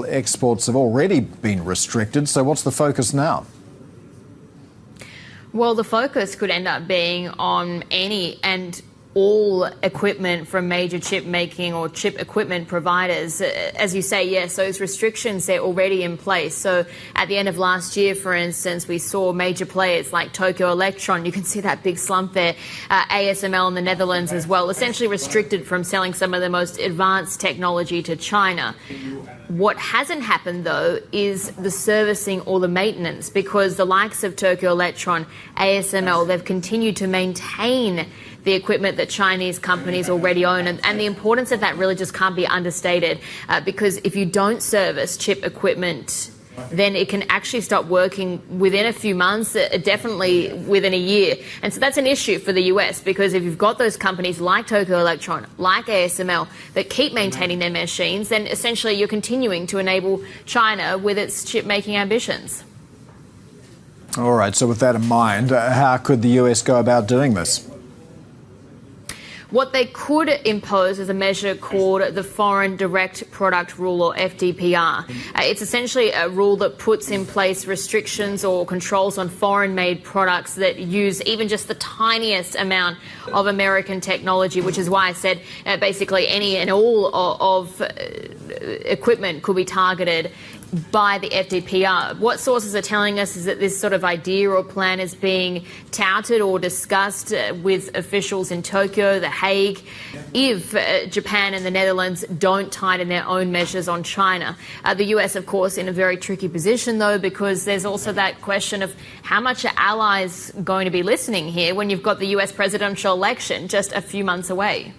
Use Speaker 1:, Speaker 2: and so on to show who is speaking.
Speaker 1: Exports have already been restricted, so what's the focus now?
Speaker 2: Well, the focus could end up being on any and all equipment from major chip making or chip equipment providers. As you say, yes, those restrictions, they're already in place. So at the end of last year, for instance, we saw major players like Tokyo Electron, you can see that big slump there, ASML in the Netherlands as well, essentially restricted from selling some of the most advanced technology to China. What hasn't happened, though, is the servicing or the maintenance, because the likes of Tokyo Electron, ASML, they've continued to maintain the equipment that Chinese companies already own. And the importance of that really just can't be understated, because if you don't service chip equipment, then it can actually stop working within a few months, definitely within a year. And so that's an issue for the US, because if you've got those companies like Tokyo Electron, like ASML, that keep maintaining their machines, then essentially you're continuing to enable China with its chip-making ambitions.
Speaker 1: All right, so with that in mind, how could the US go about doing this?
Speaker 2: What they could impose is a measure called the Foreign Direct Product Rule, or FDPR. It's essentially a rule that puts in place restrictions or controls on foreign-made products that use even just the tiniest amount of American technology, which is why I said basically any and all of equipment could be targeted by the FDPR. What sources are telling us is that this sort of idea or plan is being touted or discussed with officials in Tokyo, The Hague, if Japan and the Netherlands don't tighten their own measures on China. The US, of course, in a very tricky position, though, because there's also that question of how much are allies going to be listening here when you've got the US presidential election just a few months away.